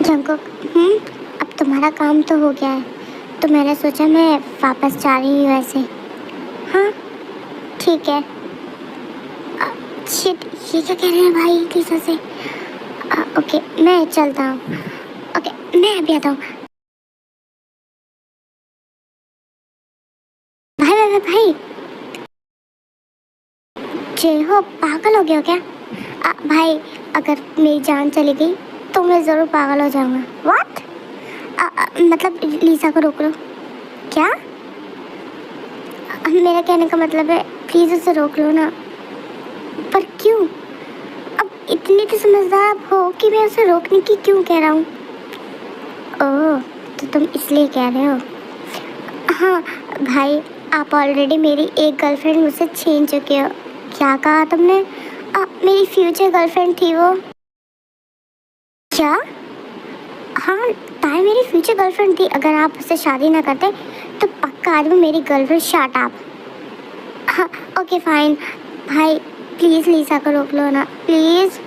Jungkook, अब तुम्हारा काम तो हो गया है, तो मैंने सोचा मैं वापस जा रही हूँ ऐसे। हाँ ठीक है। शिट, ये क्या कह रहे हैं भाई लिसा से? ओके मैं चलता हूँ। ओके मैं अभी आता हूँ। भाई भाई भाई भाई, जय हो, पागल हो गया हो क्या? भाई अगर मेरी जान चली गई तो मैं ज़रूर पागल हो जाऊँगा। व्हाट? मतलब लिसा को रोक लो। क्या? मेरा कहने का मतलब है प्लीज़ उसे रोक लो ना। पर क्यों? अब इतनी तो समझदार आप हो कि मैं उसे रोकने की क्यों कह रहा हूँ। ओह तो तुम इसलिए कह रहे हो। हाँ भाई, आप ऑलरेडी मेरी एक गर्लफ्रेंड मुझसे छीन चुके हो। क्या कहा तुमने? मेरी फ्यूचर गर्लफ्रेंड थी वो। क्या? हाँ ताई मेरी फ्यूचर गर्लफ्रेंड थी। अगर आप उससे शादी ना करते तो पक्का आज वो मेरी गर्लफ्रेंड। Shut up. हाँ ओके फाइन। भाई प्लीज़ लिसा को रोक लो ना प्लीज़।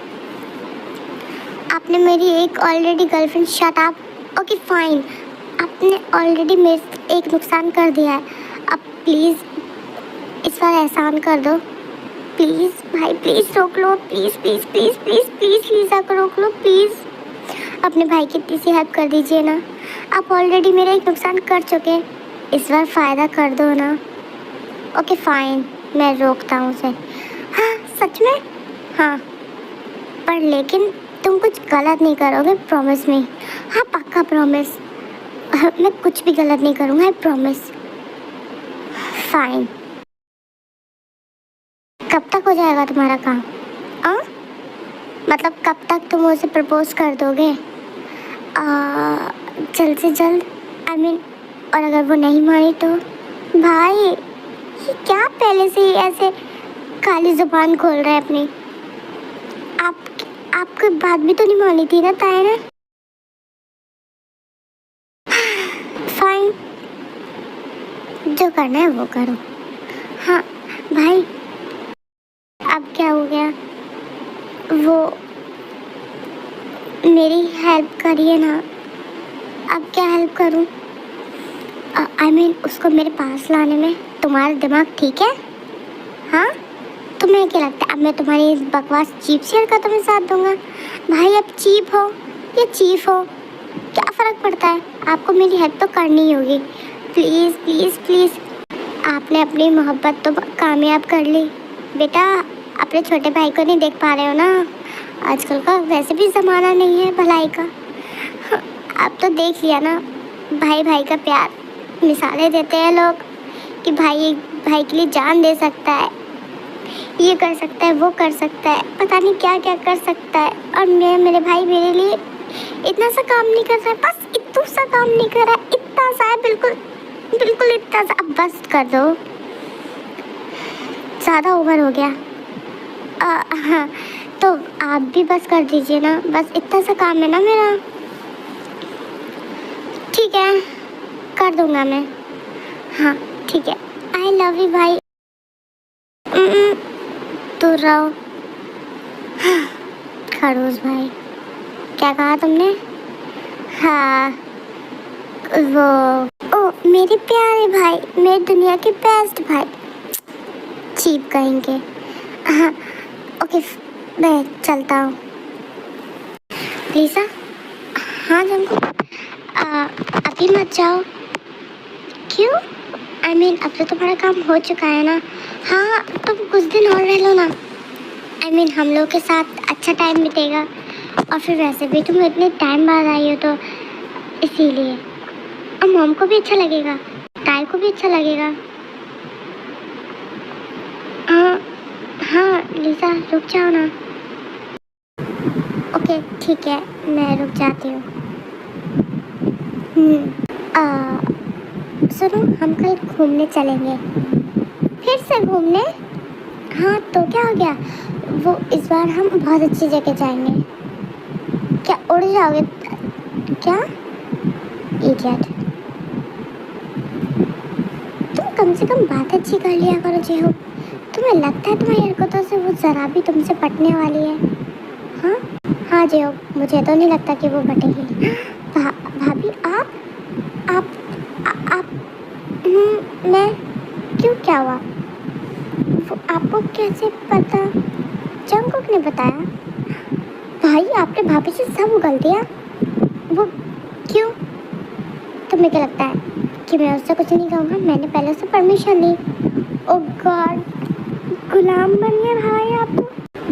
आपने मेरी एक already girlfriend. Shut up. Okay fine, आपने ऑलरेडी मेरे एक नुकसान कर दिया है। अब प्लीज़ इस बार एहसान कर दो। प्लीज़ भाई प्लीज़ रोक लो। Please please please please please Lisa को रोक लो प्लीज़। अपने भाई की इतनी सी हेल्प कर दीजिए ना। आप ऑलरेडी मेरा एक नुकसान कर चुके, इस बार फ़ायदा कर दो ना। ओके फाइन, मैं रोकता हूँ उसे। हाँ सच में? हाँ पर लेकिन तुम कुछ गलत नहीं करोगे, प्रॉमिस मी? हाँ पक्का प्रॉमिस। मैं कुछ भी गलत नहीं करूँगा, आई प्रॉमिस। फाइन। कब तक हो जाएगा तुम्हारा काम? मतलब कब तक तुम उसे प्रपोज कर दोगे? जल्द से जल्द, आई मीन। और अगर वो नहीं मानी तो? भाई ये क्या पहले से ही ऐसे काली जुबान खोल रहा है अपनी? आप आपकी बात भी तो नहीं मानी थी ना ताया ने? फाइन, जो करना है वो करो। हाँ भाई अब क्या हो गया? वो मेरी हेल्प करिए ना। अब क्या हेल्प करूं? आई मीन उसको मेरे पास लाने में। तुम्हारा दिमाग ठीक है? हाँ तुम्हें क्या लगता है अब मैं तुम्हारी इस बकवास चीप सी हरकतों में साथ दूंगा? भाई अब चीप हो या चीफ हो क्या फ़र्क पड़ता है, आपको मेरी हेल्प तो करनी ही होगी। Please please please. आपने अपनी मोहब्बत तो कामयाब कर ली बेटा। अपने छोटे भाई को नहीं देख पा रहे हो ना? आजकल का वैसे भी ज़माना नहीं है भलाई का। आप तो देख लिया ना, भाई भाई का प्यार। मिसालें देते हैं लोग कि भाई भाई के लिए जान दे सकता है, ये कर सकता है, वो कर सकता है, पता नहीं क्या क्या कर सकता है। और मेरे भाई मेरे लिए इतना सा काम नहीं कर रहा है, बस इतना सा काम नहीं कर रहा है, इतना सा है, बिल्कुल बिल्कुल इतना सा। अब बस कर दो, ज़्यादा ओवर हो गया। हाँ तो आप भी बस कर दीजिए ना, बस इतना सा काम है ना मेरा। ठीक है कर दूंगा मैं। हाँ ठीक है, आई लव यू भाई। दूर रहो। खड़ूस भाई, क्या कहा तुमने? हाँ वो, ओ मेरे प्यारे भाई, मेरी दुनिया के बेस्ट भाई। चीप कहेंगे। हाँ ओके मैं चलता हूँ। लिसा? हाँ जंकु, अभी मत जाओ। क्यों? आई मीन अब तो तुम्हारा काम हो चुका है ना। हाँ तुम कुछ दिन और रह लो ना। आई मीन हम लोग के साथ अच्छा टाइम बीतेगा, और फिर वैसे भी तुम इतने टाइम बाद आई हो तो इसीलिए। और मॉम को भी अच्छा लगेगा, ताई को भी अच्छा लगेगा। हाँ हाँ लिसा रुक जाओ ना। ओके ठीक है मैं रुक जाती हूँ। सुनो हम कल घूमने चलेंगे। फिर से घूमने? हाँ तो क्या हो गया, वो इस बार हम बहुत अच्छी जगह जाएंगे। क्या उड़ जाओगे क्या? इडियट। तुम कम से कम बात अच्छी कर लिया करो जे हो। तुम्हें लगता है तुम्हारी हरकतों से वो ज़रा भी तुमसे पटने वाली है? हाँ हाँ जियो, मुझे तो नहीं लगता कि वो बटेगी। भाभी आप आप मैं क्यों, क्या हुआ? वो आपको कैसे पता? जंगकुक ने बताया। भाई आपने भाभी से सब उगल दिया। वो क्यों? तुम्हें क्या लगता है कि मैं उससे कुछ नहीं कहूँगा? मैंने पहले से परमिशन ली। ओ गॉड, गुलाम बन गए भाई आप तो।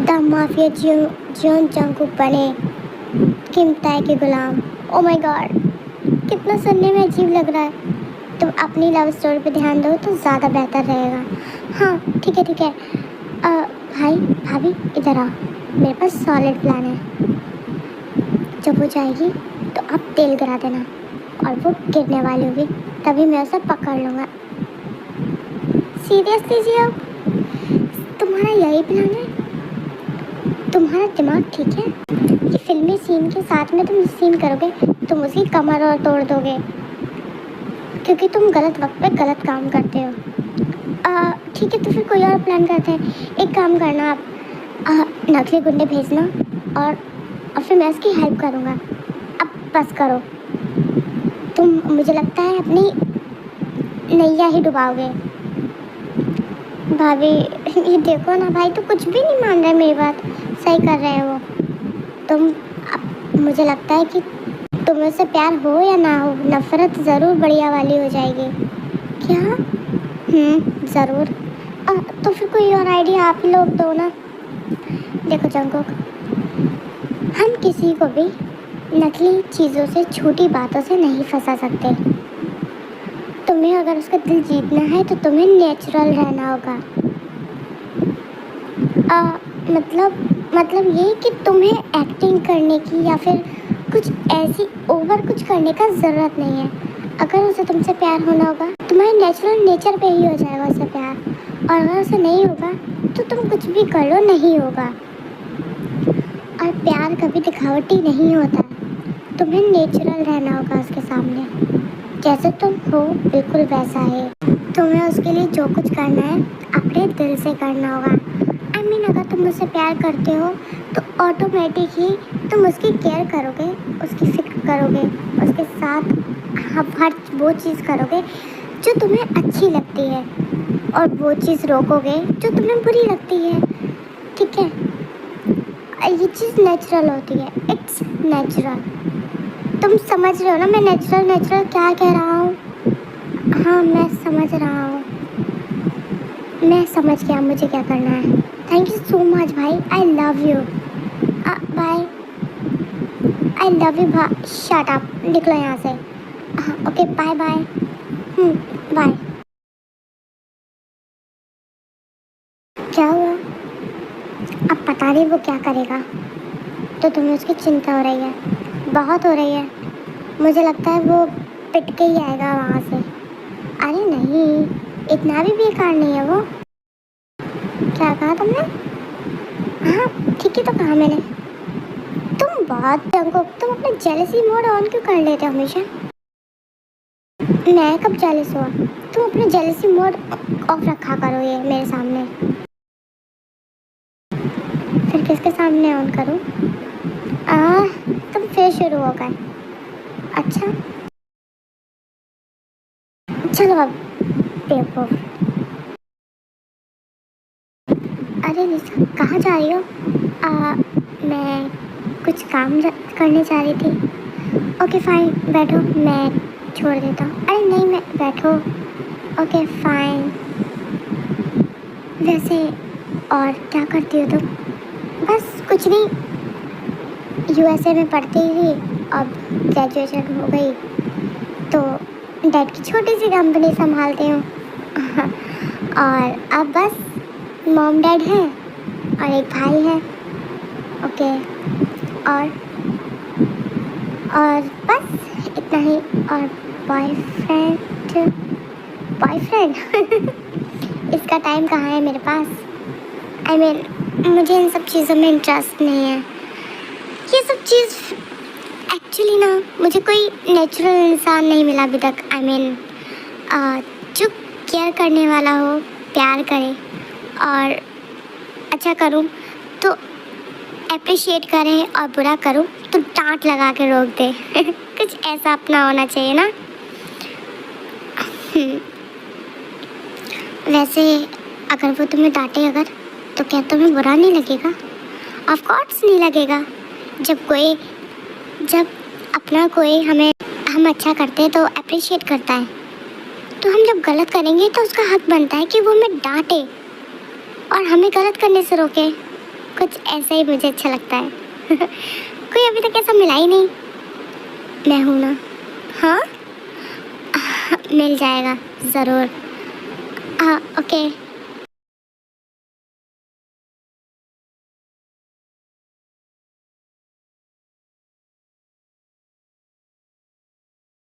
द माफिया जियोन जंगकुक बने किम ताई के गुलाम। ओ माय गॉड, कितना सुनने में अजीब लग रहा है। तुम अपनी लव स्टोरी पे ध्यान दो तो ज़्यादा बेहतर रहेगा। हाँ ठीक है ठीक है। भाई भाभी इधर आओ, मेरे पास सॉलिड प्लान है। जब वो जाएगी तो आप तेल गिरा देना और वो गिरने वाली होगी, तभी मैं उसे पकड़ लूँगा। सीरियसली जियो, तुम्हारा यही प्लान है? तुम्हारा दिमाग ठीक है? कि फिल्मी सीन के साथ में तुम सीन करोगे, तुम उसकी कमर और तोड़ दोगे, क्योंकि तुम गलत वक्त पे गलत काम करते हो। ठीक है तो फिर कोई और प्लान करते हैं। एक काम करना आप, नकली गुंडे भेजना और फिर मैं उसकी हेल्प करूँगा। अब बस करो, तुम मुझे लगता है अपनी नैया ही डुबाओगे। भाभी ये देखो ना, भाई तो कुछ भी नहीं मान रहे मेरी बात। सही कर रहे हो वो। तुम मुझे लगता है कि तुम्हें उससे प्यार हो या ना हो, नफ़रत ज़रूर बढ़िया वाली हो जाएगी। क्या? ज़रूर। तो फिर कोई और आइडिया आप ही लोग दो ना। देखो जंगकुक, हम किसी को भी नकली चीज़ों से, छोटी बातों से नहीं फंसा सकते। तुम्हें अगर उसका दिल जीतना है तो तुम्हें नेचुरल रहना होगा। मतलब ये कि तुम्हें एक्टिंग करने की या फिर कुछ ऐसी ओवर कुछ करने का ज़रूरत नहीं है। अगर उसे तुमसे प्यार होना होगा, तुम्हारे नेचुरल नेचर पे ही हो जाएगा उससे प्यार। और अगर उसे नहीं होगा तो तुम कुछ भी कर लो, नहीं होगा। और प्यार कभी दिखावटी नहीं होता। तुम्हें नेचुरल रहना होगा उसके सामने, जैसे तुम हो बिल्कुल वैसा है। तुम्हें उसके लिए जो कुछ करना है अपने दिल से करना होगा। अगर तुम मुझसे प्यार करते हो तो ऑटोमेटिक ही तुम उसकी केयर करोगे, उसकी फिक्र करोगे, उसके साथ हर वो चीज़ करोगे जो तुम्हें अच्छी लगती है और वो चीज़ रोकोगे जो तुम्हें बुरी लगती है। ठीक है, ये चीज़ नेचुरल होती है, इट्स नेचुरल। तुम समझ रहे हो ना मैं नेचुरल क्या कह रहा हूँ? हाँ मैं समझ रहा हूँ, मैं समझ गया मुझे क्या करना है। थैंक यू सो मच भाई, I love you. Bye. I love you भा, शट अप, निकलो यहाँ से। हाँ ओके बाय बाय। बाय। क्या हुआ? अब पता नहीं वो क्या करेगा, तो तुम्हें उसकी चिंता हो रही है, बहुत हो रही है। मुझे लगता है वो पिट के ही आएगा वहाँ से। अरे नहीं, इतना भी बेकार नहीं है वो। क्या कहा तुमने? हाँ ठीक है तो कहा मैंने। तुम बहुत जंगकुक, तुम अपना जेलसी मोड ऑन क्यों कर लेते हो हमेशा? मैं कब जेलस हुआ? तुम अपना जेलसी मोड ऑफ रखा करो ये मेरे सामने। फिर किसके सामने ऑन करूँ? तुम फिर शुरू हो गए। अच्छा चलो अब बेवकूफ। अरे निशा कहाँ जा रही हो? मैं कुछ काम करने जा रही थी। ओके फाइन, बैठो, मैं छोड़ देता हूँ। अरे नहीं, मैं बैठो। Okay fine. वैसे और क्या करती हो तुम? बस कुछ नहीं, यूएसए में पढ़ती थी, अब ग्रेजुएशन हो गई तो डैड की छोटी सी कंपनी संभालती हूँ। और अब बस मॉम डैड हैं और एक भाई है। ओके और बस इतना ही। और बॉयफ्रेंड इसका टाइम कहाँ है मेरे पास? मुझे इन सब चीज़ों में इंटरेस्ट नहीं है। ये सब चीज़ एक्चुअली ना, मुझे कोई नेचुरल इंसान नहीं मिला अभी तक। जो केयर करने वाला हो, प्यार करे और अच्छा करूँ, तो अप्रिशिएट करे और बुरा करूँ तो डांट लगा के रोक दे। कुछ ऐसा अपना होना चाहिए ना। वैसे अगर वो तुम्हें डांटे अगर, तो क्या तुम्हें बुरा नहीं लगेगा? ऑफ कोर्स नहीं लगेगा। जब अपना कोई हम अच्छा करते हैं तो अप्रिशिएट करता है, तो हम जब गलत करेंगे तो उसका हक बनता है कि वो हमें डांटे और हमें गलत करने से रोके। कुछ ऐसा ही मुझे अच्छा लगता है। कोई अभी तक ऐसा मिला ही नहीं। मैं हूँ ना। हाँ, मिल जाएगा ज़रूर। हाँ, ओके।